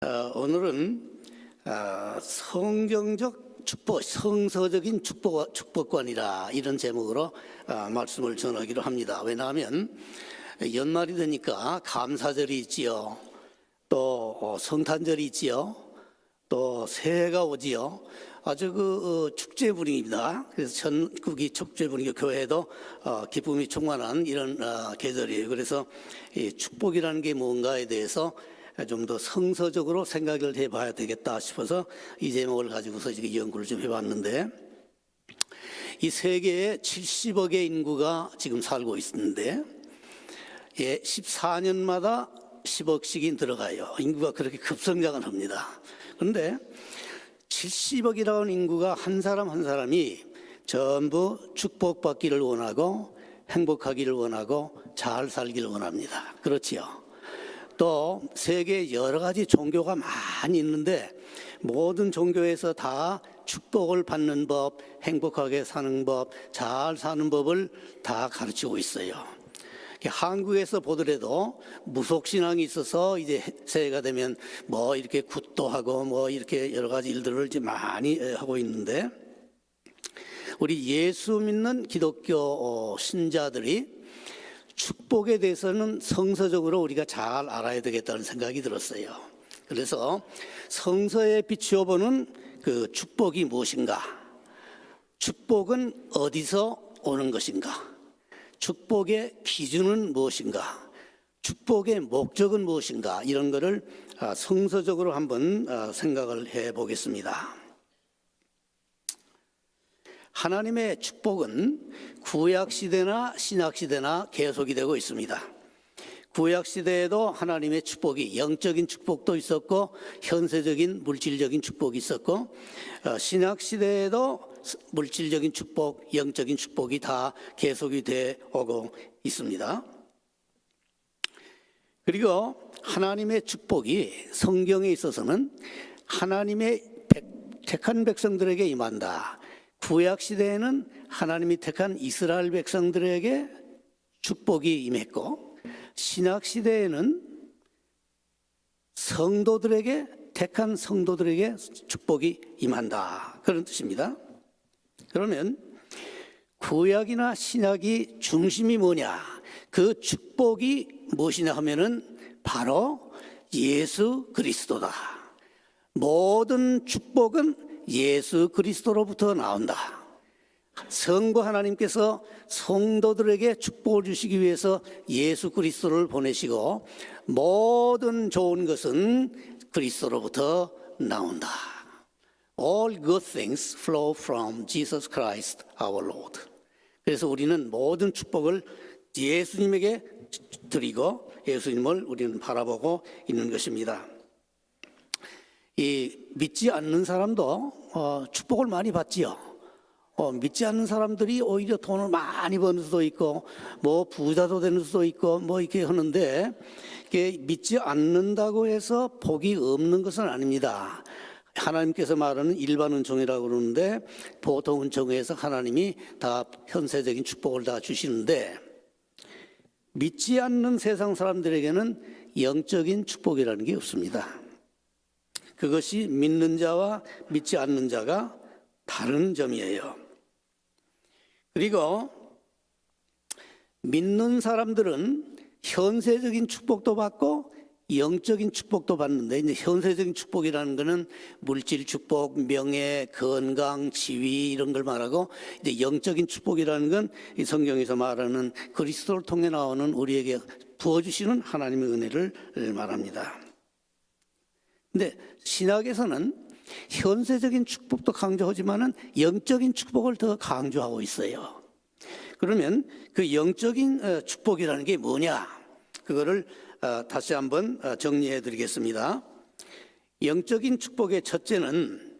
오늘은 성경적 축복, 성서적인 축복관이라 이런 제목으로 말씀을 전하기로 합니다. 왜냐하면 연말이 되니까 감사절이 있지요. 또 성탄절이 있지요. 또 새해가 오지요. 아주 축제 분위기입니다. 그래서 전국이 축제 분위기, 교회도 기쁨이 충만한 이런 계절이에요. 그래서 이 축복이라는 게 뭔가에 대해서 좀 더 성서적으로 생각을 해봐야 되겠다 싶어서 이 제목을 가지고서 지금 연구를 좀 해봤는데, 이 세계에 70억의 인구가 지금 살고 있는데 14년마다 10억씩이 들어가요. 인구가 그렇게 급성장을 합니다. 그런데 70억이라는 인구가 한 사람 한 사람이 전부 축복받기를 원하고 행복하기를 원하고 잘 살기를 원합니다. 그렇지요. 또 세계에 여러 가지 종교가 많이 있는데 모든 종교에서 다 축복을 받는 법, 행복하게 사는 법, 잘 사는 법을 다 가르치고 있어요. 한국에서 보더라도 무속신앙이 있어서 이제 새해가 되면 뭐 이렇게 굿도 하고 뭐 이렇게 여러 가지 일들을 이제 많이 하고 있는데, 우리 예수 믿는 기독교 신자들이 축복에 대해서는 성서적으로 우리가 잘 알아야 되겠다는 생각이 들었어요. 그래서 성서에 비추어 보는 그 축복이 무엇인가? 축복은 어디서 오는 것인가? 축복의 기준은 무엇인가? 축복의 목적은 무엇인가? 이런 거를 성서적으로 한번 생각을 해 보겠습니다. 하나님의 축복은 구약시대나 신약시대나 계속이 되고 있습니다. 구약시대에도 하나님의 축복이 영적인 축복도 있었고 현세적인 물질적인 축복이 있었고, 신약시대에도 물질적인 축복, 영적인 축복이 다 계속이 되어 오고 있습니다. 그리고 하나님의 축복이 성경에 있어서는 하나님의 택한 백성들에게 임한다. 구약시대에는 하나님이 택한 이스라엘 백성들에게 축복이 임했고, 신약시대에는 성도들에게, 택한 성도들에게 축복이 임한다, 그런 뜻입니다. 그러면 구약이나 신약이 중심이 뭐냐, 그 축복이 무엇이냐 하면은 바로 예수 그리스도다. 모든 축복은 예수 그리스도로부터 나온다. 성부 하나님께서 성도들에게 축복을 주시기 위해서 예수 그리스도를 보내시고, 모든 좋은 것은 그리스도로부터 나온다. All good things flow from Jesus Christ our Lord. 그래서 우리는 모든 축복을 예수님에게 드리고 예수님을 우리는 바라보고 있는 것입니다. 이 믿지 않는 사람도 축복을 많이 받지요. 믿지 않는 사람들이 오히려 돈을 많이 버는 수도 있고 뭐 부자도 되는 수도 있고 뭐 이렇게 하는데, 이게 믿지 않는다고 해서 복이 없는 것은 아닙니다. 하나님께서 말하는 일반 은총이라고 그러는데, 보통 은총에서 하나님이 다 현세적인 축복을 다 주시는데, 믿지 않는 세상 사람들에게는 영적인 축복이라는 게 없습니다. 그것이 믿는 자와 믿지 않는 자가 다른 점이에요. 그리고 믿는 사람들은 현세적인 축복도 받고 영적인 축복도 받는데, 이제 현세적인 축복이라는 것은 물질 축복, 명예, 건강, 지위 이런 걸 말하고, 이제 영적인 축복이라는 건 이 성경에서 말하는 그리스도를 통해 나오는 우리에게 부어주시는 하나님의 은혜를 말합니다. 근데 신약에서는 현세적인 축복도 강조하지만은 영적인 축복을 더 강조하고 있어요. 그러면 그 영적인 축복이라는 게 뭐냐? 그거를 다시 한번 정리해 드리겠습니다. 영적인 축복의 첫째는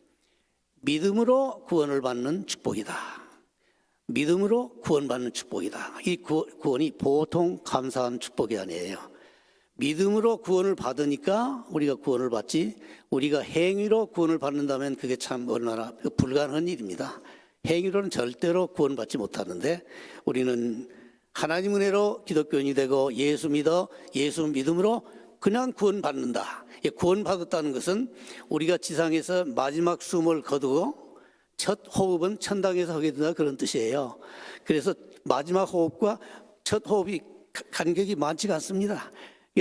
믿음으로 구원을 받는 축복이다. 믿음으로 구원받는 축복이다. 이 구원이 보통 감사한 축복이 아니에요. 믿음으로 구원을 받으니까 우리가 구원을 받지, 우리가 행위로 구원을 받는다면 그게 참 얼마나 불가능한 일입니다. 행위로는 절대로 구원받지 못하는데, 우리는 하나님 은혜로 기독교인이 되고 예수 믿음으로 그냥 구원받는다. 구원받았다는 것은 우리가 지상에서 마지막 숨을 거두고 첫 호흡은 천당에서 하게 된다, 그런 뜻이에요. 그래서 마지막 호흡과 첫 호흡이 간격이 많지가 않습니다.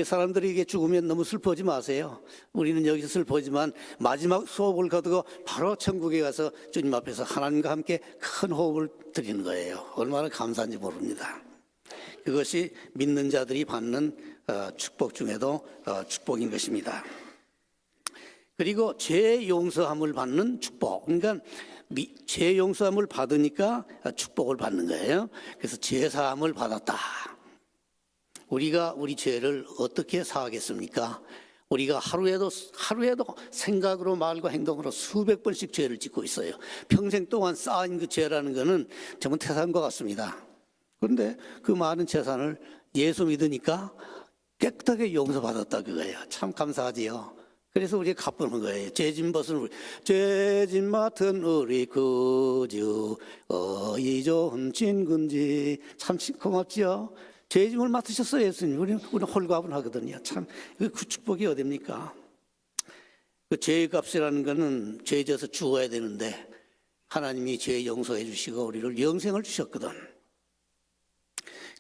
사람들이 이게 죽으면 너무 슬퍼하지 마세요. 우리는 여기서 슬퍼지만 마지막 호흡을 거두고 바로 천국에 가서 주님 앞에서 하나님과 함께 큰 호흡을 드리는 거예요. 얼마나 감사한지 모릅니다. 그것이 믿는 자들이 받는 축복 중에도 축복인 것입니다. 그리고 죄 용서함을 받는 축복. 그러니까 죄 용서함을 받으니까 축복을 받는 거예요. 그래서 죄 사함을 받았다. 우리가 우리 죄를 어떻게 사하겠습니까? 우리가 하루에도 생각으로 말과 행동으로 수백 번씩 죄를 짓고 있어요. 평생 동안 쌓인 그 죄라는 것은 정말 태산과 같습니다. 그런데 그 많은 재산을 예수 믿으니까 깨끗하게 용서받았다, 그거예요. 참 감사하지요. 그래서 우리가 갚는 거예요. 죄짐 맡은 우리 구주 어이 좋은 친구인지, 참 고맙지요. 죄짐을 맡으셨어요, 예수님. 우리는 홀가분하거든요. 참 그 축복이 어딥니까? 그 죄의 값이라는 것은 죄 져서 죽어야 되는데 하나님이 죄 용서해 주시고 우리를 영생을 주셨거든.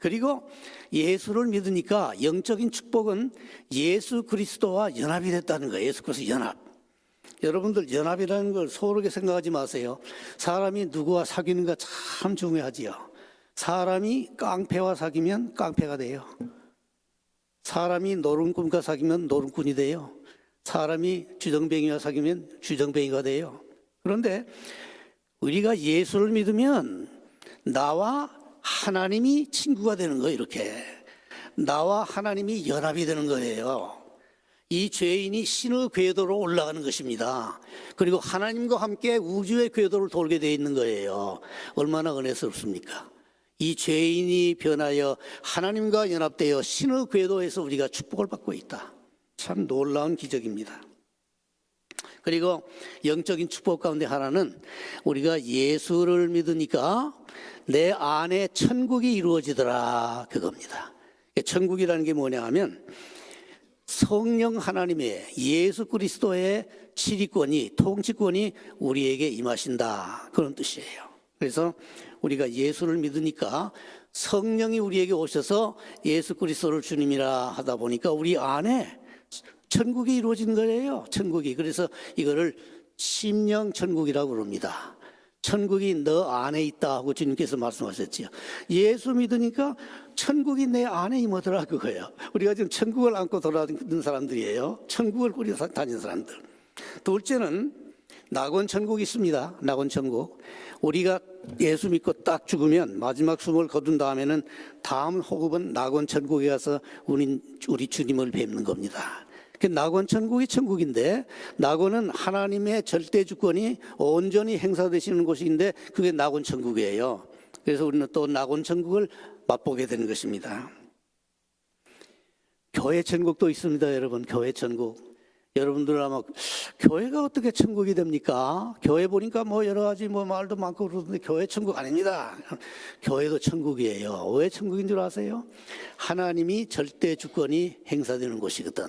그리고 예수를 믿으니까 영적인 축복은 예수 그리스도와 연합이 됐다는 거예요. 예수 그리스도 연합. 여러분들 연합이라는 걸 소홀하게 생각하지 마세요. 사람이 누구와 사귀는가 참 중요하지요. 사람이 깡패와 사귀면 깡패가 돼요. 사람이 노름꾼과 사귀면 노름꾼이 돼요. 사람이 주정뱅이와 사귀면 주정뱅이가 돼요. 그런데 우리가 예수를 믿으면 나와 하나님이 친구가 되는 거예요. 이렇게 나와 하나님이 연합이 되는 거예요. 이 죄인이 신의 궤도로 올라가는 것입니다. 그리고 하나님과 함께 우주의 궤도를 돌게 되어 있는 거예요. 얼마나 은혜스럽습니까? 이 죄인이 변하여 하나님과 연합되어 신의 궤도에서 우리가 축복을 받고 있다. 참 놀라운 기적입니다. 그리고 영적인 축복 가운데 하나는 우리가 예수를 믿으니까 내 안에 천국이 이루어지더라, 그겁니다. 천국이라는 게 뭐냐 하면 성령 하나님의 예수 그리스도의 지휘권이, 통치권이 우리에게 임하신다, 그런 뜻이에요. 그래서 우리가 예수를 믿으니까 성령이 우리에게 오셔서 예수 그리스도를 주님이라 하다 보니까 우리 안에 천국이 이루어진 거예요. 천국이. 그래서 이거를 심령 천국이라고 그럽니다. 천국이 너 안에 있다 하고 주님께서 말씀하셨지요. 예수 믿으니까 천국이 내 안에 임하더라, 그거예요. 우리가 지금 천국을 안고 돌아다니는 사람들이에요. 천국을 꾸려 다니는 사람들. 둘째는 낙원 천국이 있습니다. 낙원 천국. 우리가 예수 믿고 딱 죽으면 마지막 숨을 거둔 다음에는 다음 호흡은 낙원 천국에 가서 우리 주님을 뵙는 겁니다. 낙원 천국이 천국인데, 낙원은 하나님의 절대 주권이 온전히 행사되시는 곳인데 그게 낙원 천국이에요. 그래서 우리는 또 낙원 천국을 맛보게 되는 것입니다. 교회 천국도 있습니다, 여러분. 교회 천국. 여러분들 아마 교회가 어떻게 천국이 됩니까? 교회 보니까 뭐 여러 가지 뭐 말도 많고 그러는데 교회 천국 아닙니다. 교회도 천국이에요. 왜 천국인 줄 아세요? 하나님이 절대 주권이 행사되는 곳이거든.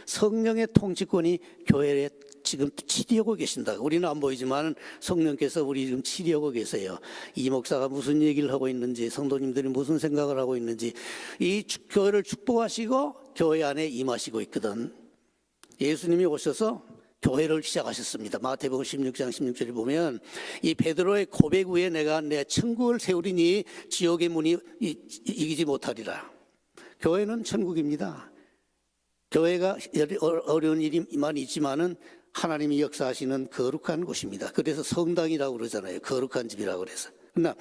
성령의 통치권이 교회에 지금 치리하고 계신다. 우리는 안 보이지만 성령께서 우리 지금 치리하고 계세요. 이 목사가 무슨 얘기를 하고 있는지, 성도님들이 무슨 생각을 하고 있는지, 이 교회를 축복하시고 교회 안에 임하시고 있거든. 예수님이 오셔서 교회를 시작하셨습니다. 마태복음 16장 16절에 보면 이 베드로의 고백 후에 내가 내 천국을 세우리니 지옥의 문이 이기지 못하리라. 교회는 천국입니다. 교회가 어려운 일이만 있지만은 하나님이 역사하시는 거룩한 곳입니다. 그래서 성당이라고 그러잖아요. 거룩한 집이라고 그래서. 그러나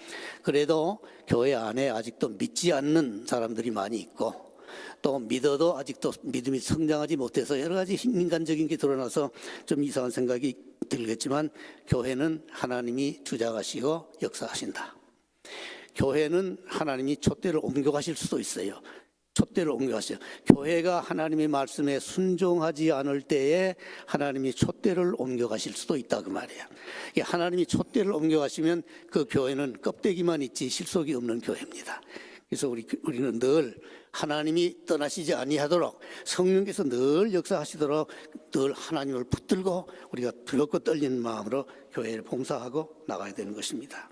그래도 교회 안에 아직도 믿지 않는 사람들이 많이 있고, 또 믿어도 아직도 믿음이 성장하지 못해서 여러 가지 인간적인 게 드러나서 좀 이상한 생각이 들겠지만, 교회는 하나님이 주장하시고 역사하신다. 교회는 하나님이 촛대를 옮겨가실 수도 있어요. 촛대를 옮겨가세요. 교회가 하나님의 말씀에 순종하지 않을 때에 하나님이 촛대를 옮겨가실 수도 있다, 그 말이에요. 하나님이 촛대를 옮겨가시면 그 교회는 껍데기만 있지 실속이 없는 교회입니다. 그래서 우리는 늘 하나님이 떠나시지 아니하도록 성령께서 늘 역사하시도록 늘 하나님을 붙들고 우리가 두렵고 떨리는 마음으로 교회를 봉사하고 나가야 되는 것입니다.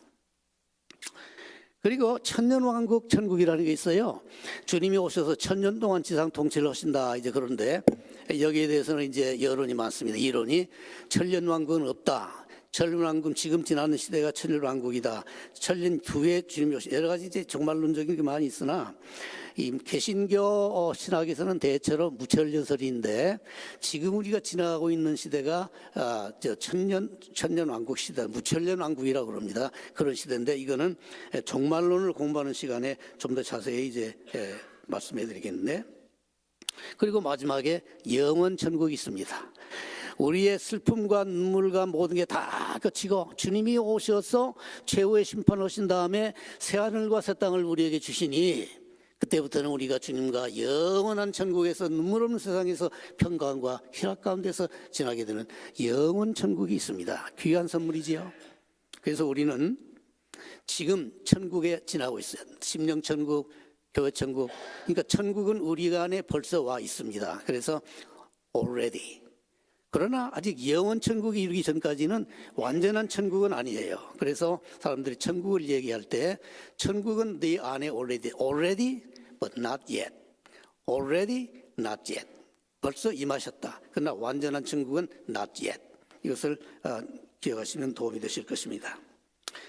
그리고 천년왕국 천국이라는 게 있어요. 주님이 오셔서 천년 동안 지상 통치를 하신다. 이제 그런데 여기에 대해서는 이제 여론이 많습니다. 이론이 천년왕국은 없다. 천년왕국 지금 지나는 시대가 천년왕국이다. 천년 후에 주님이 오신 여러 가지 이제 종말론적인 게 많이 있으나 이 개신교 신학에서는 대체로 무천년설인데 지금 우리가 지나가고 있는 시대가 천년왕국 시대, 무천년왕국이라고 그럽니다. 그런 시대인데 이거는 종말론을 공부하는 시간에 좀 더 자세히 이제 말씀해드리겠는데 그리고 마지막에 영원 천국이 있습니다. 우리의 슬픔과 눈물과 모든 게 다 거치고 주님이 오셔서 최후의 심판을 하신 다음에 새하늘과 새 땅을 우리에게 주시니 그때부터는 우리가 주님과 영원한 천국에서 눈물 없는 세상에서 평강과 희락 가운데서 지나게 되는 영원 천국이 있습니다. 귀한 선물이지요. 그래서 우리는 지금 천국에 지나고 있어요. 심령 천국, 교회 천국. 그러니까 천국은 우리 안에 벌써 와 있습니다. 그래서 already. 그러나 아직 영원 천국이 이르기 전까지는 완전한 천국은 아니에요. 그래서 사람들이 천국을 얘기할 때 천국은 네 안에 already but not yet. already not yet. 벌써 임하셨다. 그러나 완전한 천국은 not yet. 이것을 기억하시면 도움이 되실 것입니다.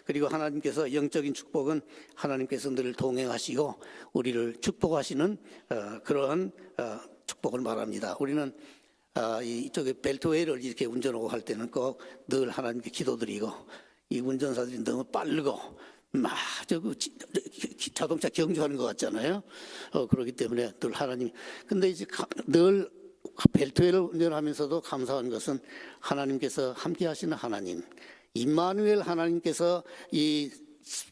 그리고 하나님께서 영적인 축복은 하나님께서 늘 동행하시고 우리를 축복하시는 그러한 축복을 말합니다. 우리는 이쪽에 벨트웨이를 이렇게 운전하고 할 때는 꼭 늘 하나님께 기도드리고 이 운전사들이 너무 빠르고 막 자동차 경주하는 것 같잖아요. 그렇기 때문에 늘 하나님. 근데 이제 늘 벨트웨이를 운전하면서도 감사한 것은 하나님께서 함께 하시는 하나님. 임마누엘 하나님께서 이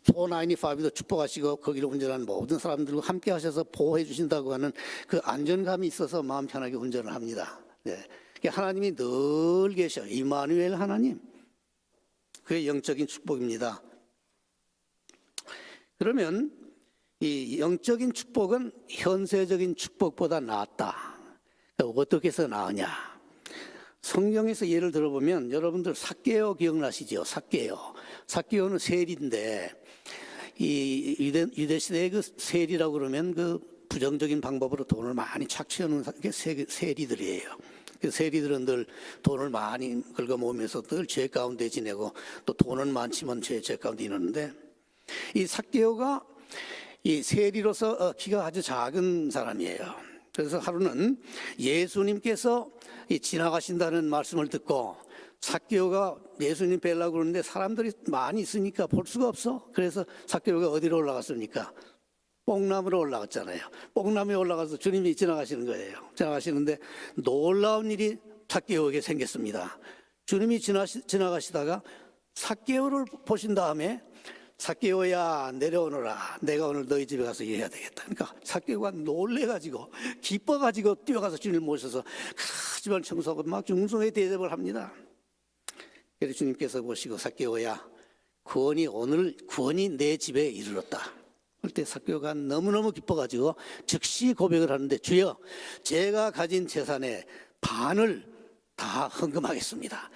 495도 축복하시고 거기를 운전하는 모든 사람들과 함께 하셔서 보호해 주신다고 하는 그 안전감이 있어서 마음 편하게 운전을 합니다. 네. 하나님이 늘 계셔. 임마누엘 하나님. 그게 영적인 축복입니다. 그러면 이 영적인 축복은 현세적인 축복보다 낫다. 어떻게 해서 나으냐? 성경에서 예를 들어보면 여러분들 삭개오 기억나시죠? 삭개오는 세리인데 이 유대 시대의 그 세리라고 그러면 그 부정적인 방법으로 돈을 많이 착취하는 게 세리들이에요. 그 세리들은 늘 돈을 많이 긁어 모으면서 늘 죄 가운데 지내고 또 돈은 많지만 죄 가운데 있는데 이 삭개오가 이 세리로서 키가 아주 작은 사람이에요. 그래서 하루는 예수님께서 지나가신다는 말씀을 듣고 삭개오가 예수님 뵈려고 그러는데 사람들이 많이 있으니까 볼 수가 없어. 그래서 삭개오가 어디로 올라갔습니까? 뽕나무로 올라갔잖아요. 뽕나무에 올라가서 주님이 지나가시는 거예요. 지나가시는데 놀라운 일이 삭개오에게 생겼습니다. 주님이 지나가시다가 삭개오를 보신 다음에 삭개오야 내려오너라. 내가 오늘 너희 집에 가서 일해야 되겠다. 그러니까 삭개오가 놀래가지고 기뻐가지고 뛰어가서 주님을 모셔서 집안 청소하고 막 중성의 대접을 합니다. 그래서 주님께서 보시고 삭개오야 구원이 내 집에 이르렀다. 그때 삭개오가 너무너무 기뻐가지고 즉시 고백을 하는데 주여 제가 가진 재산의 반을 다 헌금하겠습니다.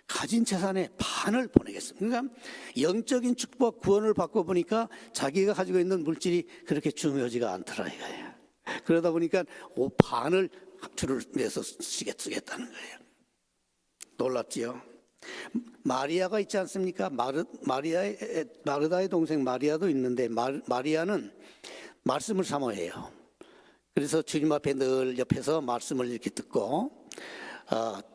가진 재산의 반을 보내겠습니다. 그러니까 영적인 축복 구원을 받고 보니까 자기가 가지고 있는 물질이 그렇게 중요하지가 않더라 이거예요. 그러다 보니까 반을 주를 위해서 쓰겠다는 거예요. 놀랍지요. 마리아가 있지 않습니까? 마르다의 동생 마리아도 있는데 마리아는 말씀을 사모해요. 그래서 주님 앞에 늘 옆에서 말씀을 이렇게 듣고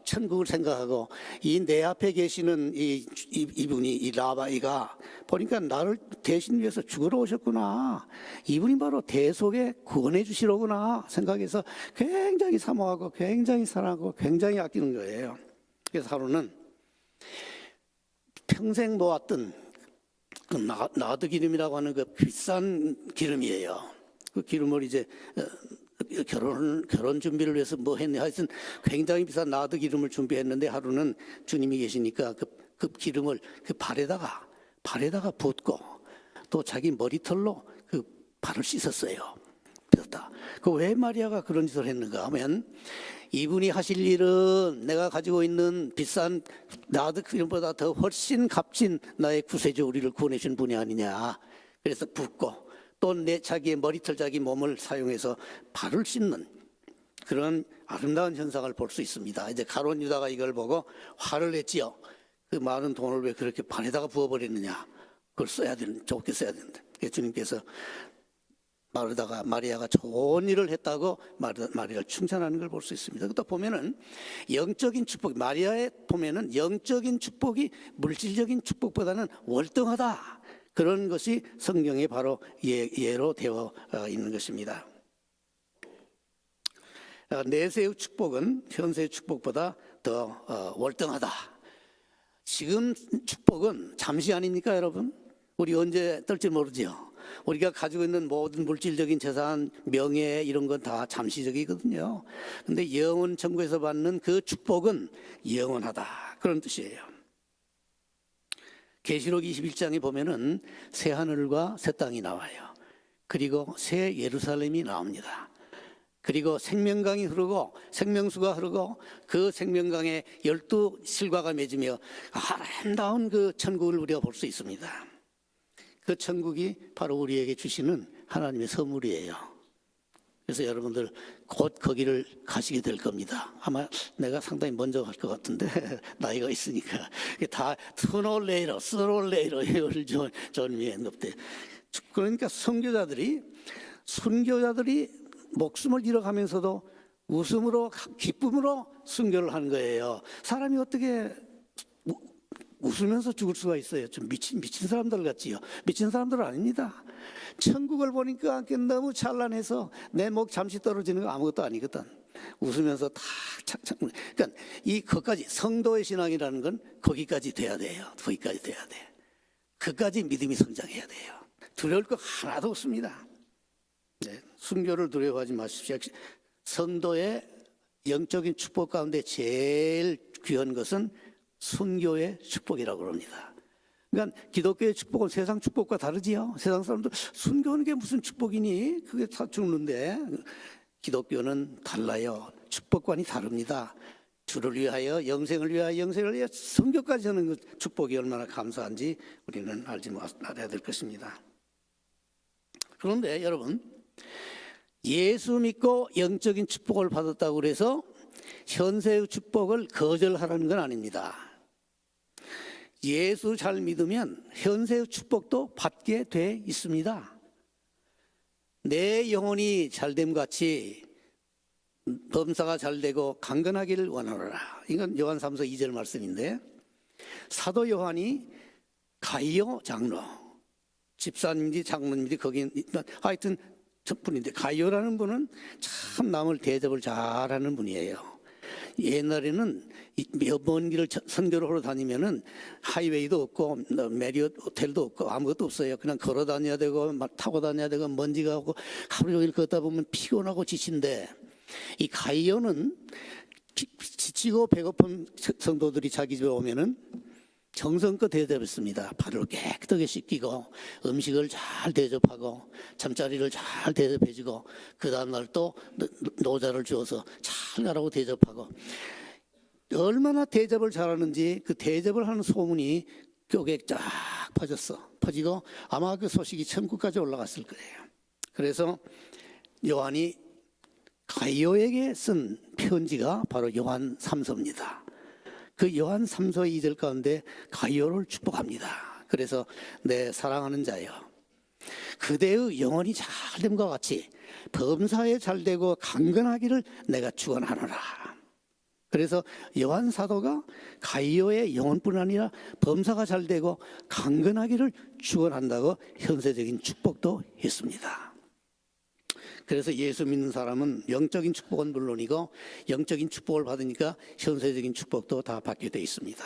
천국을 생각하고 이 내 앞에 계시는 이분이 이 라바이가 보니까 나를 대신 위해서 죽으러 오셨구나. 이분이 바로 대속에 구원해 주시로구나 생각해서 굉장히 사모하고 굉장히 사랑하고 굉장히 아끼는 거예요. 그래서 하루는 평생 모았던 그 나드 기름이라고 하는 그 비싼 기름이에요. 그 기름을 이제 결혼 준비를 위해서 뭐 했네. 하여튼 굉장히 비싼 나드 기름을 준비했는데 하루는 주님이 계시니까 그 기름을 그 발에다가 붓고 또 자기 머리털로 그 발을 씻었어요. 씻었다. 그 왜 마리아가 그런 짓을 했는가 하면 이분이 하실 일은 내가 가지고 있는 비싼 나드 크림보다 더 훨씬 값진 나의 구세주 우리를 구원해준 분이 아니냐. 그래서 붓고 또 내 자기의 머리털 자기 몸을 사용해서 발을 씻는 그런 아름다운 현상을 볼 수 있습니다. 이제 가룟 유다가 이걸 보고 화를 냈지요. 그 많은 돈을 왜 그렇게 발에다가 부어버렸느냐. 그걸 써야 되는, 좋게 써야 되는데. 주님께서 마리아가 좋은 일을 했다고 마리아를 칭찬하는 걸 볼 수 있습니다. 또 보면은 영적인 축복, 마리아에 보면은 영적인 축복이 물질적인 축복보다는 월등하다. 그런 것이 성경에 바로 예로 되어 있는 것입니다. 내세의 축복은 현세의 축복보다 더 월등하다. 지금 축복은 잠시 아닙니까, 여러분? 우리 언제 뜰지 모르죠. 우리가 가지고 있는 모든 물질적인 재산, 명예 이런 건 다 잠시적이거든요. 그런데 영원 천국에서 받는 그 축복은 영원하다. 그런 뜻이에요. 계시록 21장에 보면은 새 하늘과 새 땅이 나와요. 그리고 새 예루살렘이 나옵니다. 그리고 생명강이 흐르고 생명수가 흐르고 그 생명강에 12실과가 맺으며 아름다운 그 천국을 우리가 볼 수 있습니다. 그 천국이 바로 우리에게 주시는 하나님의 선물이에요. 그래서 여러분들 곧 거기를 가시게 될 겁니다. 아마 내가 상당히 먼저 갈 것 같은데 나이가 있으니까 다 스노레이로 전미에 높대. 그러니까 선교자들이 목숨을 잃어가면서도 웃음으로 기쁨으로 순교를 하는 거예요. 사람이 어떻게 웃으면서 죽을 수가 있어요? 좀 미친 사람들 같지요. 미친 사람들은 아닙니다. 천국을 보니까 너무 찬란해서 내 목 잠시 떨어지는 거 아무것도 아니거든. 웃으면서 다 그러니까 그것까지 성도의 신앙이라는 건 거기까지 돼야 돼요. 거기까지 돼야 돼. 그까지 믿음이 성장해야 돼요. 두려울 거 하나도 없습니다. 네, 순교를 두려워하지 마십시오. 성도의 영적인 축복 가운데 제일 귀한 것은 순교의 축복이라고 합니다. 그러니까 기독교의 축복은 세상 축복과 다르지요. 세상 사람들 순교하는 게 무슨 축복이니? 그게 다 죽는데 기독교는 달라요. 축복관이 다릅니다. 주를 위하여 영생을 위하여 순교까지 하는 그 축복이 얼마나 감사한지 우리는 알아야 될 것입니다. 그런데 여러분, 예수 믿고 영적인 축복을 받았다고 해서 현세의 축복을 거절하라는 건 아닙니다. 예수 잘 믿으면 현세의 축복도 받게 돼 있습니다. 내 영혼이 잘됨 같이 범사가 잘되고 강건하기를 원하노라. 이건 요한 3서 2절 말씀인데, 사도 요한이 가이오 장로, 집사님인지 장로님인지 거기 하여튼 저분인데, 가이오라는 분은 참 남을 대접을 잘하는 분이에요. 옛날에는 먼 길을 선교를 하러 다니면은 하이웨이도 없고 메리엇 호텔도 없고 아무것도 없어요. 그냥 걸어 다녀야 되고 타고 다녀야 되고 먼지가 오고 하루 종일 걷다 보면 피곤하고 지친데, 이 가이오는 지치고 배고픈 성도들이 자기 집에 오면은 정성껏 대접했습니다. 발을 깨끗하게 씻기고 음식을 잘 대접하고 잠자리를 잘 대접해주고 그 다음날 또 노자를 주어서 잘 가라고 대접하고, 얼마나 대접을 잘하는지 그 대접을 하는 소문이 교계에 쫙 퍼지고 아마 그 소식이 천국까지 올라갔을 거예요. 그래서 요한이 가이오에게 쓴 편지가 바로 요한 3서입니다. 그 요한 3서 2절 가운데 가이오를 축복합니다. 그래서 내 사랑하는 자여, 그대의 영혼이 잘됨과 같이 범사에 잘되고 강건하기를 내가 축원하노라. 그래서 요한 사도가 가이오의 영혼뿐 아니라 범사가 잘되고 강건하기를 축원한다고 현세적인 축복도 했습니다. 그래서 예수 믿는 사람은 영적인 축복은 물론이고 영적인 축복을 받으니까 현세적인 축복도 다 받게 돼 있습니다.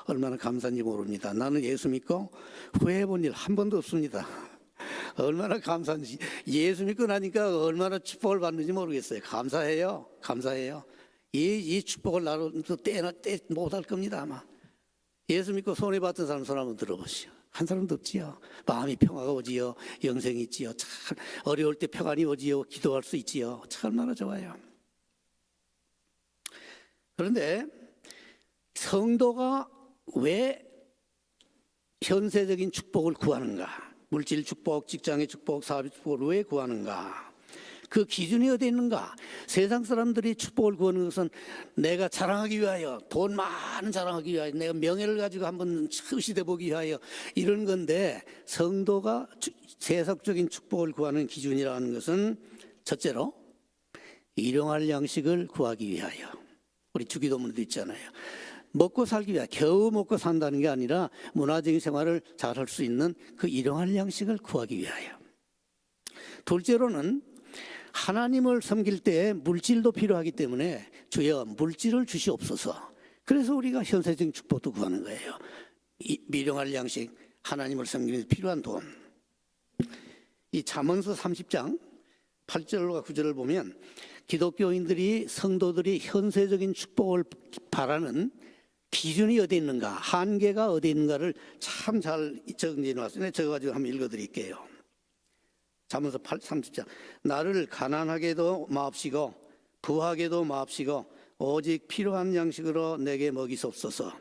얼마나 감사한지 모릅니다. 나는 예수 믿고 후회해본 일 한 번도 없습니다. 얼마나 감사한지. 예수 믿고 나니까 얼마나 축복을 받는지 모르겠어요. 감사해요. 이 축복을 나로 떼 못할 겁니다. 아마 예수 믿고 손해 봤던 사람 손 한번 들어보시오. 한 사람도 없지요. 마음이 평화가 오지요. 영생이 있지요. 참 어려울 때 평안이 오지요. 기도할 수 있지요. 참 얼마나 좋아요. 그런데 성도가 왜 현세적인 축복을 구하는가? 물질 축복, 직장의 축복, 사업의 축복을 왜 구하는가? 그 기준이 어디 있는가? 세상 사람들이 축복을 구하는 것은 내가 자랑하기 위하여, 돈 많은 자랑하기 위하여, 내가 명예를 가지고 한번 시대 보기 위하여 이런 건데, 성도가 세속적인 축복을 구하는 기준이라는 것은 첫째로 일용할 양식을 구하기 위하여. 우리 주기도문도 있잖아요. 먹고 살기 위하여, 겨우 먹고 산다는 게 아니라 문화적인 생활을 잘할 수 있는 그 일용할 양식을 구하기 위하여. 둘째로는 하나님을 섬길 때 물질도 필요하기 때문에 주여 물질을 주시옵소서. 그래서 우리가 현세적인 축복도 구하는 거예요. 일용할 양식, 하나님을 섬기면서 필요한 돈. 이 잠언서 30장 8절과 9절을 보면 기독교인들이, 성도들이 현세적인 축복을 바라는 기준이 어디 있는가, 한계가 어디 있는가를 참 잘 정리해 놨어요. 적어가지고 한번 읽어드릴게요. 잠언서 30장. 나를 가난하게도 마옵시고 부하게도 마옵시고 오직 필요한 양식으로 내게 먹이소서.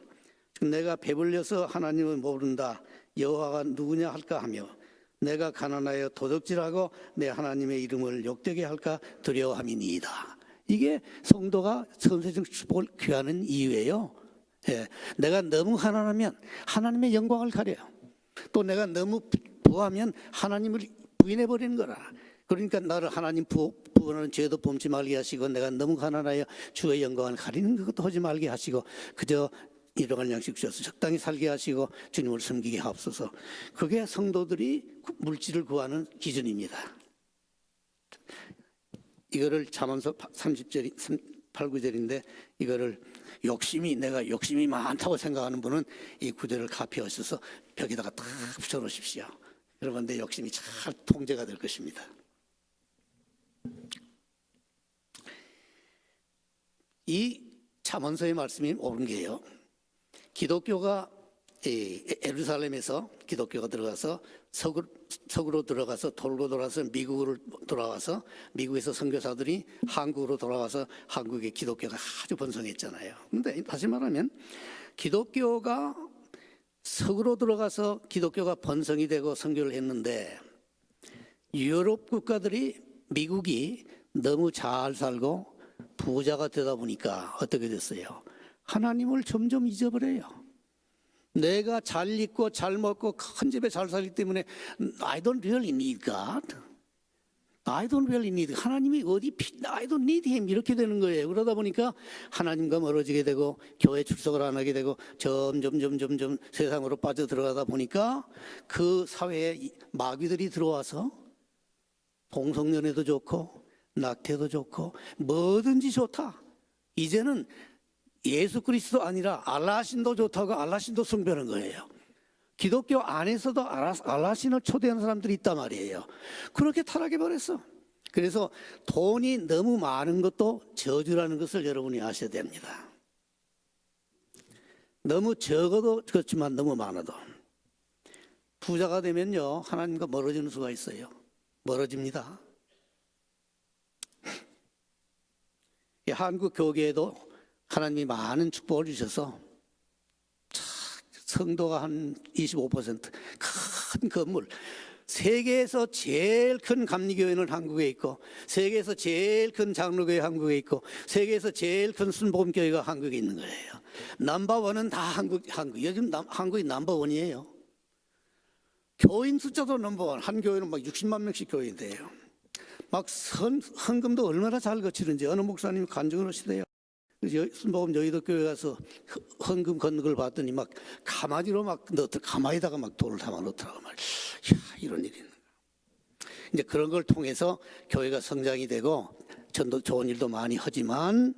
내가 배불려서 하나님을 모른다, 여호와가 누구냐 할까 하며, 내가 가난하여 도둑질하고 내 하나님의 이름을 욕되게 할까 두려워함이니이다. 이게 성도가 현세적 축복을 귀하는 이유예요. 예, 내가 너무 가난하면 하나님의 영광을 가려요. 또 내가 너무 부하면 하나님을 부인해버리는 거라. 그러니까 나를 하나님 부하는 죄도 범치 말게 하시고, 내가 너무 가난하여 주의 영광을 가리는 것도 하지 말게 하시고, 그저 일용할 양식 주셔서 적당히 살게 하시고 주님을 섬기게 하옵소서. 그게 성도들이 물질을 구하는 기준입니다. 이거를 잠언서 30절, 8, 9절인데 이거를 내가 욕심이 많다고 생각하는 분은 이 구절을 카피하셔서 벽에다가 딱 붙여놓으십시오. 그러면 내 욕심이 잘 통제가 될 것입니다. 이 잠언서의 말씀이 옳은 게요, 기독교가 예루살렘에서 기독교가 들어가서 서구로 들어가서 돌고 돌아서 미국으로 돌아와서, 미국에서 선교사들이 한국으로 돌아와서 한국에 기독교가 아주 번성했잖아요. 그런데 다시 말하면 기독교가 서구로 들어가서 기독교가 번성이 되고 선교를 했는데, 유럽 국가들이, 미국이 너무 잘 살고 부자가 되다 보니까 어떻게 됐어요? 하나님을 점점 잊어버려요. 내가 잘 입고 잘 먹고 큰 집에 잘 살기 때문에 I don't really need God. I don't really need. 하나님이 I don't need him. 이렇게 되는 거예요. 그러다 보니까 하나님과 멀어지게 되고 교회 출석을 안 하게 되고 점점 세상으로 빠져 들어가다 보니까 그 사회에 마귀들이 들어와서 동성연애도 좋고 낙태도 좋고 뭐든지 좋다. 이제는 예수 그리스도 아니라 알라신도 좋다고 알라신도 숭배하는 거예요. 기독교 안에서도 알라신을 초대하는 사람들이 있단 말이에요. 그렇게 타락해 버렸어. 그래서 돈이 너무 많은 것도 저주라는 것을 여러분이 아셔야 됩니다. 너무 적어도 그렇지만 너무 많아도. 부자가 되면요, 하나님과 멀어지는 수가 있어요. 멀어집니다. 한국 교계에도 하나님이 많은 축복을 주셔서 성도가 한 25%, 큰 건물, 세계에서 제일 큰 감리교회는 한국에 있고, 세계에서 제일 큰 장로교회 한국에 있고, 세계에서 제일 큰 순복음교회가 한국에 있는 거예요. 넘버원은 다 한국. 요즘 한국이 넘버원이에요. 교인 숫자도 넘버원. 한 교회는 막 60만 명씩 교인돼요. 막 헌금도 얼마나 잘 거치는지 어느 목사님이 간증을 하시대요. 순복음 여의도 교회 가서 헌금 걷는 걸 봤더니 막 가마지로 막 가마에다가 막 돌을 담아 넣더라고 말이야. 이런 일이 있는 거야. 이제 그런 걸 통해서 교회가 성장이 되고 전도 좋은 일도 많이 하지만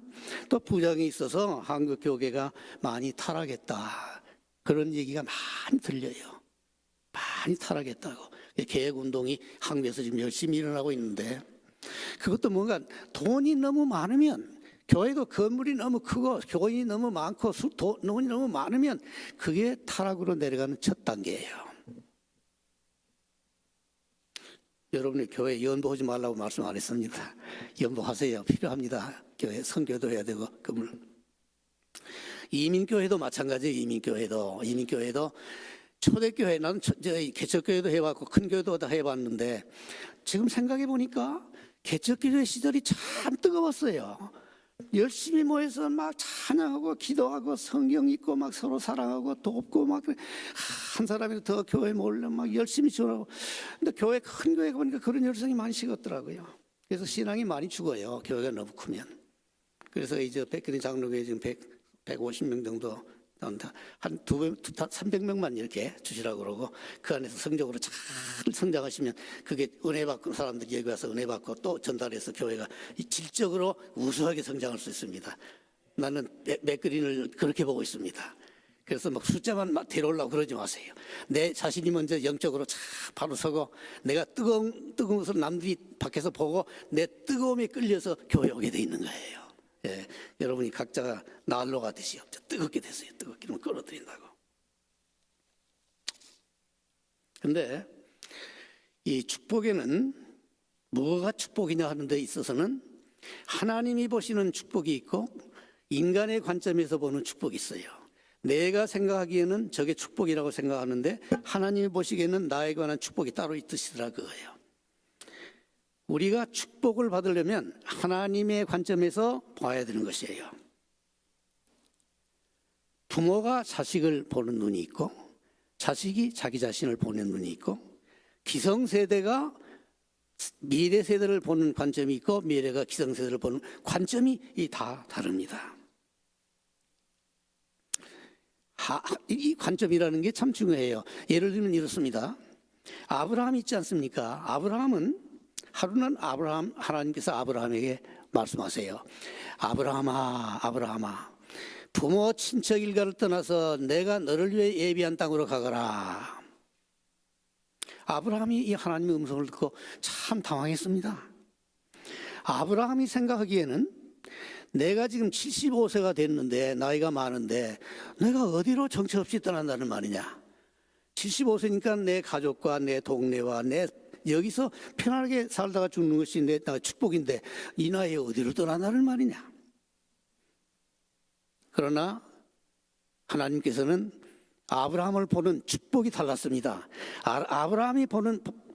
또 부작용이 있어서 한국 교계가 많이 타락했다. 그런 얘기가 많이 들려요. 많이 타락했다고. 개혁 운동이 한국에서 지금 열심히 일어나고 있는데, 그것도 뭔가 돈이 너무 많으면, 교회도 건물이 너무 크고 교인이 너무 많고 돈이 너무 많으면 그게 타락으로 내려가는 첫 단계예요. 여러분이 교회 연보하지 말라고 말씀 안 했습니다. 연보하세요. 필요합니다. 교회 선교도 해야 되고. 이민교회도 마찬가지예요. 이민교회도 초대교회, 나는 개척교회도 해봤고 큰 교회도 다 해봤는데 지금 생각해 보니까 개척교회 시절이 참 뜨거웠어요. 열심히 모여서 막 찬양하고 기도하고 성경 읽고 막 서로 사랑하고 돕고 막 한 사람이 더 교회 몰려 막 열심히 지원하고. 근데 큰 교회 가보니까 그런 열성이 많이 식었더라고요. 그래서 신앙이 많이 죽어요. 교회가 너무 크면. 그래서 이제 백그린 장로교회 지금 150명 정도 나온다. 한 300명만 이렇게 주시라고 그러고 그 안에서 성적으로 잘 성장하시면 그게 은혜 받고 사람들이 여기 와서 은혜 받고 또 전달해서 교회가 질적으로 우수하게 성장할 수 있습니다. 나는 맥그린을 그렇게 보고 있습니다. 그래서 막 숫자만 막 데려오려고 그러지 마세요. 내 자신이 먼저 영적으로 잘 바로 서고 내가 뜨거운 것을 남들이 밖에서 보고 내 뜨거움에 끌려서 교회에 오게 돼 있는 거예요. 예, 여러분이 각자가 난로가 되시오. 뜨겁게 되세요. 뜨겁게 좀 끌어들인다고. 근데 이 축복에는 뭐가 축복이냐 하는 데 있어서는 하나님이 보시는 축복이 있고 인간의 관점에서 보는 축복이 있어요. 내가 생각하기에는 저게 축복이라고 생각하는데 하나님이 보시기에는 나에 관한 축복이 따로 있으시더라 그거예요. 우리가 축복을 받으려면 하나님의 관점에서 봐야 되는 것이에요. 부모가 자식을 보는 눈이 있고 자식이 자기 자신을 보는 눈이 있고 기성세대가 미래 세대를 보는 관점이 있고 미래가 기성세대를 보는 관점이 다 다릅니다. 이 관점이라는 게 참 중요해요. 예를 들면 이렇습니다. 아브라함 있지 않습니까? 아브라함은 하루는 하나님께서 아브라함에게 말씀하세요. 아브라함아, 부모 친척 일가를 떠나서 내가 너를 위해 예비한 땅으로 가거라. 아브라함이 이 하나님의 음성을 듣고 참 당황했습니다. 아브라함이 생각하기에는 내가 지금 75세가 됐는데 나이가 많은데 내가 어디로 정처 없이 떠난다는 말이냐. 75세니까 내 가족과 내 동네와 내 여기서 편안하게 살다가 죽는 것이 내 축복인데 이 나이에 어디로 떠난다는 말이냐. 그러나 하나님께서는 아브라함을 보는 축복이 달랐습니다. 아브라함이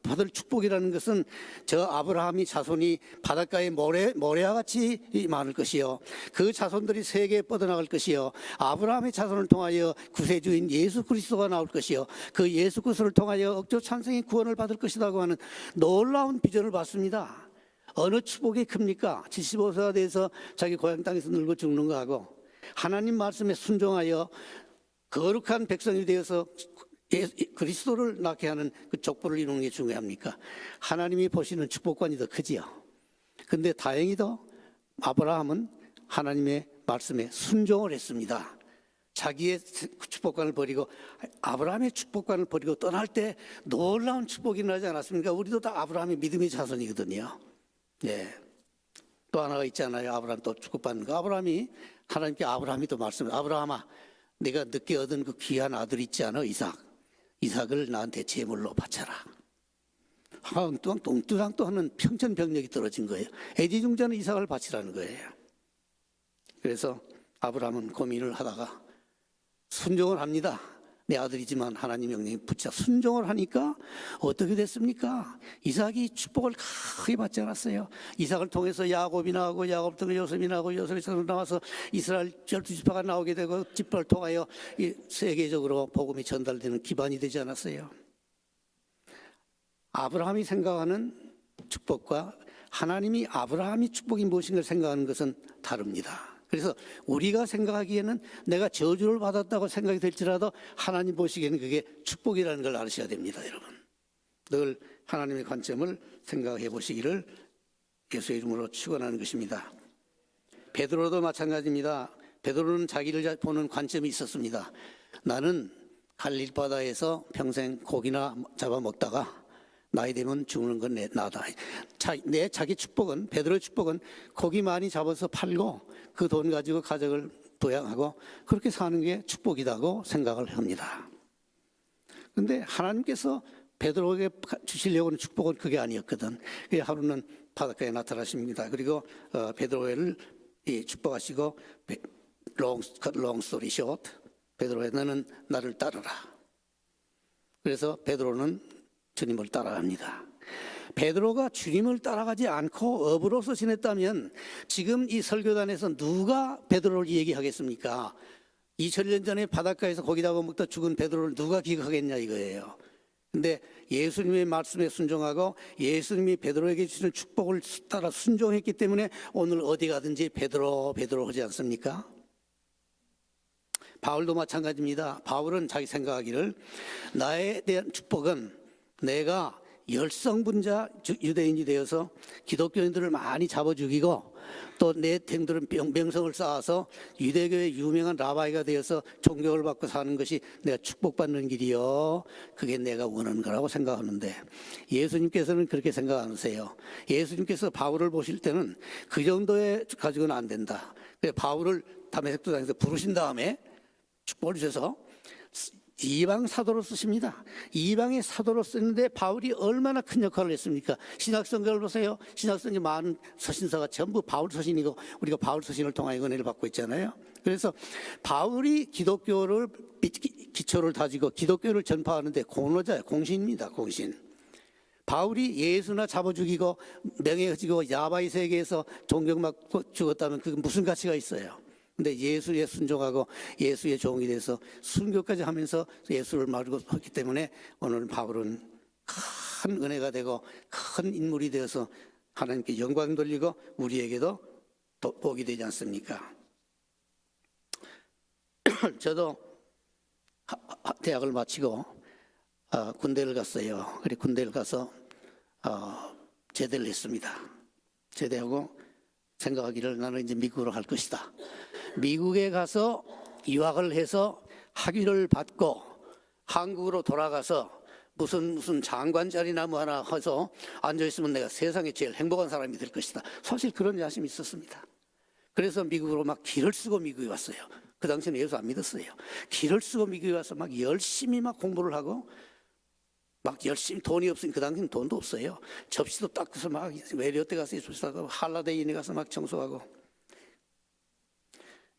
받을 축복이라는 것은 저 아브라함이 자손이 바닷가에 모래와 같이 많을 것이요 그 자손들이 세계에 뻗어나갈 것이요 아브라함의 자손을 통하여 구세주인 예수 그리스도가 나올 것이요 그 예수 그리스도를 통하여 억조 찬성의 구원을 받을 것이라고 하는 놀라운 비전을 받습니다. 어느 축복이 큽니까? 75세가 돼서 자기 고향 땅에서 늙어 죽는 거하고 하나님 말씀에 순종하여 거룩한 백성이 되어서 그리스도를 낳게 하는 그 족보를 이루는 게 중요합니까? 하나님이 보시는 축복관이 더 크지요. 근데 다행히도 아브라함은 하나님의 말씀에 순종을 했습니다. 자기의 축복관을 버리고 아브라함의 축복관을 버리고 떠날 때 놀라운 축복이 나지 않았습니까? 우리도 다 아브라함의 믿음의 자손이거든요. 예. 또 하나가 있잖아요. 아브라함 또 축복받는 거. 하나님께 아브라함이 또 말씀을 아브라함아 내가 늦게 얻은 그 귀한 아들 있지 않아? 이삭을 나한테 제물로 바쳐라. 똥뚜랑 또 하는 평천병력이 떨어진 거예요. 애지중지하는 이삭을 바치라는 거예요. 그래서 아브라함은 고민을 하다가 순종을 합니다. 내 아들이지만 하나님 명령에 붙잡 순종을 하니까 어떻게 됐습니까? 이삭이 축복을 크게 받지 않았어요. 이삭을 통해서 야곱이 나오고 야곱 통해 요셉이 나오고 요셉에서 나와서 이스라엘 12지파가 나오게 되고 지파를 통하여 세계적으로 복음이 전달되는 기반이 되지 않았어요. 아브라함이 생각하는 축복과 하나님이 아브라함이 축복이 무엇인가를 생각하는 것은 다릅니다. 그래서 우리가 생각하기에는 내가 저주를 받았다고 생각이 될지라도 하나님 보시기에는 그게 축복이라는 걸 아셔야 됩니다. 여러분 늘 하나님의 관점을 생각해 보시기를 예수의 이름으로 축원하는 것입니다. 베드로도 마찬가지입니다. 베드로는 자기를 보는 관점이 있었습니다. 나는 갈릴 바다에서 평생 고기나 잡아먹다가 나이 되면 죽는 건 나다. 내 자기 축복은 베드로의 축복은 고기 많이 잡아서 팔고 그 돈 가지고 가족을 부양하고 그렇게 사는 게 축복이라고 생각을 합니다. 그런데 하나님께서 베드로에게 주시려고 하는 축복은 그게 아니었거든. 그래서 하루는 바닷가에 나타나십니다. 그리고 베드로를 축복하시고 long story short, 베드로야 너는 나를 따르라. 그래서 베드로는 주님을 따라갑니다. 베드로가 주님을 따라가지 않고 업으로서 지냈다면 지금 이 설교단에서 누가 베드로를 얘기하겠습니까? 2000년 전에 바닷가에서 고기 잡아먹다 죽은 베드로를 누가 기억하겠냐 이거예요. 근데 예수님의 말씀에 순종하고 예수님이 베드로에게 주시는 축복을 따라 순종했기 때문에 오늘 어디 가든지 베드로 하지 않습니까? 바울도 마찬가지입니다. 바울은 자기 생각하기를 나에 대한 축복은 내가 열성분자 유대인이 되어서 기독교인들을 많이 잡아 죽이고 또 내 행들은 명성을 쌓아서 유대교의 유명한 라바이가 되어서 존경을 받고 사는 것이 내가 축복받는 길이요, 그게 내가 원하는 거라고 생각하는데 예수님께서는 그렇게 생각 안 하세요. 예수님께서 바울을 보실 때는 그 정도의 가지고는 안 된다. 그래서 바울을 다메섹 도상에서 부르신 다음에 축복을 주셔서 이방 사도로 쓰십니다. 이방의 사도로 쓰는데 바울이 얼마나 큰 역할을 했습니까? 신약성경을 보세요. 신약성경에 많은 서신서가 전부 바울 서신이고 우리가 바울 서신을 통하여 은혜를 받고 있잖아요. 그래서 바울이 기독교를 기초를 다지고 기독교를 전파하는데 공로자예요. 공신입니다. 공신. 바울이 예수나 잡아 죽이고 명예가지고 야바이 세계에서 존경받고 죽었다면 그게 무슨 가치가 있어요? 근데 예수에 순종하고 예수의 종이 돼서 순교까지 하면서 예수를 말고 했기 때문에 오늘 바울은 큰 은혜가 되고 큰 인물이 되어서 하나님께 영광 돌리고 우리에게도 복이 되지 않습니까? 저도 대학을 마치고 군대를 갔어요. 그래 군대를 가서 제대를 했습니다. 제대하고 생각하기를 나는 이제 미국으로 갈 것이다. 미국에 가서 유학을 해서 학위를 받고 한국으로 돌아가서 무슨 장관 자리나 뭐 하나 해서 앉아있으면 내가 세상에 제일 행복한 사람이 될 것이다. 사실 그런 야심이 있었습니다. 그래서 미국으로 막 길을 쓰고 미국에 왔어요. 그 당시에는 예수 안 믿었어요. 길을 쓰고 미국에 와서 막 열심히 막 공부를 하고 막 열심히 돈이 없으니 그 당시에는 돈도 없어요. 접시도 닦아서 막 외리어때 가서 접시하고 할라데이에 가서 막 청소하고.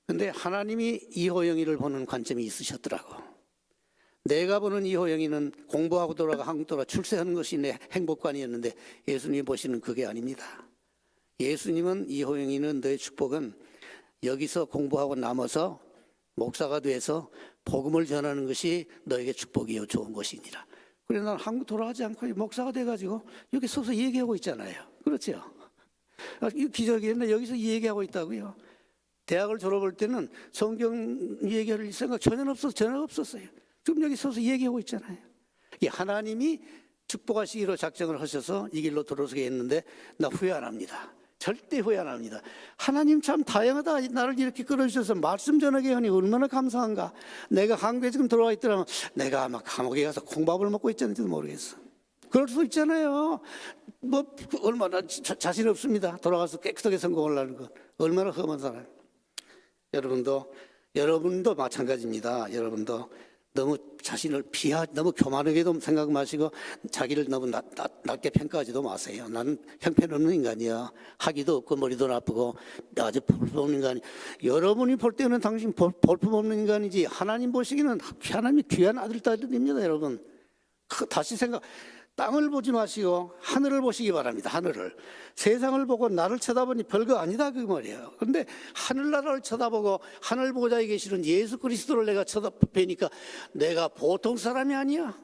근데 하나님이 이호영이를 보는 관점이 있으셨더라고. 내가 보는 이호영이는 공부하고 돌아가 한국 돌아가 출세하는 것이 내 행복관이었는데 예수님이 보시는 그게 아닙니다. 예수님은 이호영이는 너의 축복은 여기서 공부하고 남아서 목사가 돼서 복음을 전하는 것이 너에게 축복이요 좋은 것이니라. 그래 난 한국 돌아가지 않고 목사가 돼가지고 여기 서서 얘기하고 있잖아요. 그렇죠? 이 기적이었는데 여기서 얘기하고 있다고요. 대학을 졸업할 때는 성경 얘기할 생각 전혀 없었어요. 지금 여기 서서 얘기하고 있잖아요. 이 하나님이 축복하시기로 작정을 하셔서 이 길로 들어서게 했는데 나 후회 안 합니다. 절대 후회 안 합니다. 하나님 참 다양하다. 나를 이렇게 끌어주셔서 말씀 전하게 하니 얼마나 감사한가. 내가 한국에 지금 들어와 있더라면 내가 아마 감옥에 가서 콩밥을 먹고 있었는지도 모르겠어. 그럴 수 있잖아요. 뭐 얼마나 자신 없습니다. 돌아가서 깨끗하게 성공하려는 것. 얼마나 험한 사람. 여러분도 마찬가지입니다. 여러분도 너무 자신을 너무 교만하게도 생각 마시고 자기를 너무 낮게 평가하지도 마세요. 나는 형편없는 인간이야. 학위도 없고 머리도 나쁘고 아주 볼품없는 인간이. 여러분이 볼 때는 당신 볼품없는 인간이지 하나님 보시기는 하나님이 귀한 아들 딸들입니다. 여러분 다시 땅을 보지 마시고 하늘을 보시기 바랍니다. 하늘을. 세상을 보고 나를 쳐다보니 별거 아니다 그 말이에요. 그런데 하늘나라를 쳐다보고 하늘 보좌에 계시는 예수 그리스도를 내가 쳐다보니까 내가 보통 사람이 아니야.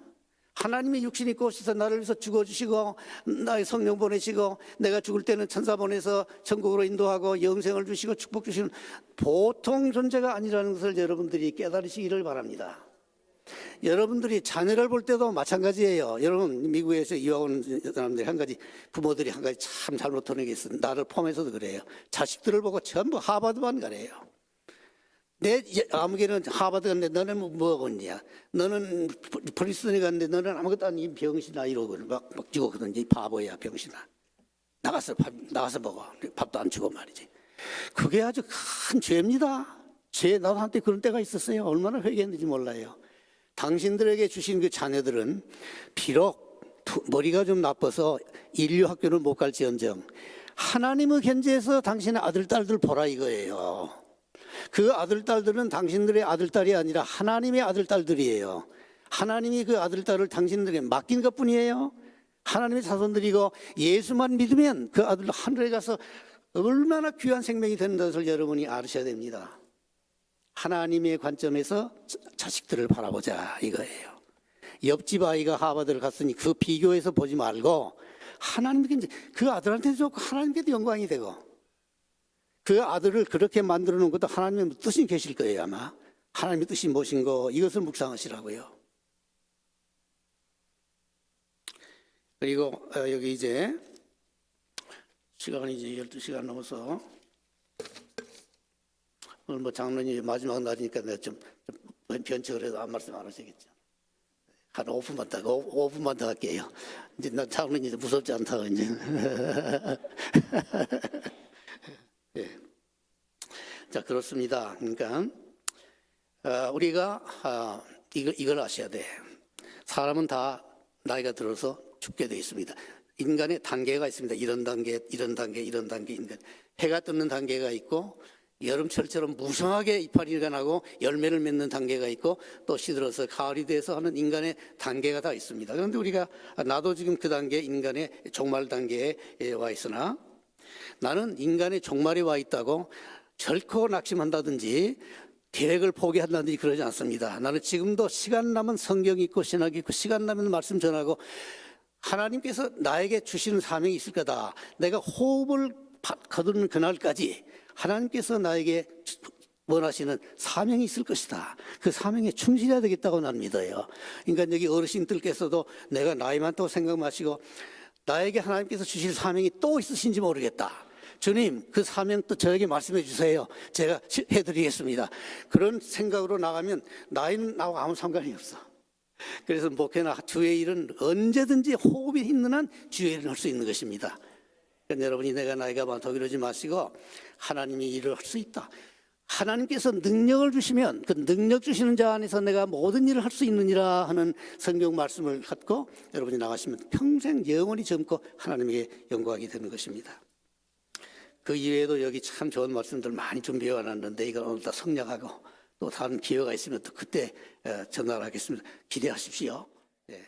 하나님이 육신 입고 오셔서 나를 위해서 죽어주시고 나의 성령 보내시고 내가 죽을 때는 천사 보내서 천국으로 인도하고 영생을 주시고 축복 주시는 보통 존재가 아니라는 것을 여러분들이 깨달으시기를 바랍니다. 여러분들이 자녀를 볼 때도 마찬가지예요. 여러분 미국에서 이와 온 사람들이 한 가지 부모들이 한 가지 참 잘못하는 게 있어요. 나를 포함해서도 그래요. 자식들을 보고 전부 하버드만 가래요. 내 아무개는 하버드 갔는데 너는 뭐 갔냐? 너는 프린스턴에 갔는데 너는 아무것도 아닌 병신아 이러고 막 죽었거든요. 바보야 병신아. 나가서 먹어. 밥도 안 주고 말이지. 그게 아주 큰 죄입니다. 나도 한때 그런 때가 있었어요. 얼마나 회개했는지 몰라요. 당신들에게 주신 그 자녀들은 비록 머리가 좀 나빠서 인류 학교를 못 갈지언정 하나님의 견제에서 당신의 아들, 딸들 보라 이거예요. 그 아들, 딸들은 당신들의 아들, 딸이 아니라 하나님의 아들, 딸들이에요. 하나님이 그 아들, 딸을 당신들에게 맡긴 것뿐이에요. 하나님의 자손들이고 예수만 믿으면 그 아들 하늘에 가서 얼마나 귀한 생명이 되는 것을 여러분이 아셔야 됩니다. 하나님의 관점에서 자식들을 바라보자 이거예요. 옆집 아이가 하버드를 갔으니 그 비교해서 보지 말고 하나님께 이제 그 아들한테도 좋고 하나님께도 영광이 되고 그 아들을 그렇게 만들어 놓은 것도 하나님의 뜻이 계실 거예요. 아마 하나님의 뜻이 무엇인고 이것을 묵상하시라고요. 그리고 여기 이제 시간이 이제 12시간 넘어서 오늘 뭐 장로님 마지막 날이니까 내가 좀 변칙을 해도 아무 말씀 안 하시겠죠. 한 5분만 더, 5분만 더 할게요. 이제 나 장로님 무섭지 않다 이제. 네. 자 그렇습니다. 그러니까 우리가 이걸 아셔야 돼. 사람은 다 나이가 들어서 죽게 돼 있습니다. 인간의 단계가 있습니다. 이런 단계, 이런 단계, 이런 단계. 인간 해가 뜨는 단계가 있고 여름철처럼 무성하게 이파리가 나고 열매를 맺는 단계가 있고 또 시들어서 가을이 돼서 하는 인간의 단계가 다 있습니다. 그런데 우리가 나도 지금 그 단계 인간의 종말 단계에 와 있으나 나는 인간의 종말에 와 있다고 결코 낙심한다든지 계획을 포기한다든지 그러지 않습니다. 나는 지금도 시간 남은 성경이 있고 신학이 있고 시간 남은 말씀 전하고 하나님께서 나에게 주시는 사명이 있을 거다. 내가 호흡을 거두는 그날까지 하나님께서 나에게 원하시는 사명이 있을 것이다. 그 사명에 충실해야 되겠다고 나는 믿어요. 그러니까 여기 어르신들께서도 내가 나이 많다고 생각 마시고 나에게 하나님께서 주실 사명이 또 있으신지 모르겠다. 주님 그 사명 또 저에게 말씀해 주세요. 제가 해드리겠습니다. 그런 생각으로 나가면 나이는 나하고 아무 상관이 없어. 그래서 목회나 주의 일은 언제든지 호흡이 있는 한 주의 일을 할 수 있는 것입니다. 그러니까 여러분이 내가 나이가 많다고 이러지 마시고 하나님이 일을 할 수 있다. 하나님께서 능력을 주시면 그 능력 주시는 자 안에서 내가 모든 일을 할 수 있느니라 하는 성경 말씀을 갖고 여러분이 나가시면 평생 영원히 젊고 하나님에게 영광이 되는 것입니다. 그 이외에도 여기 참 좋은 말씀들 많이 준비해 놨는데 이걸 오늘 다 성략하고 또 다른 기회가 있으면 또 그때 전달하겠습니다. 기대하십시오. 예.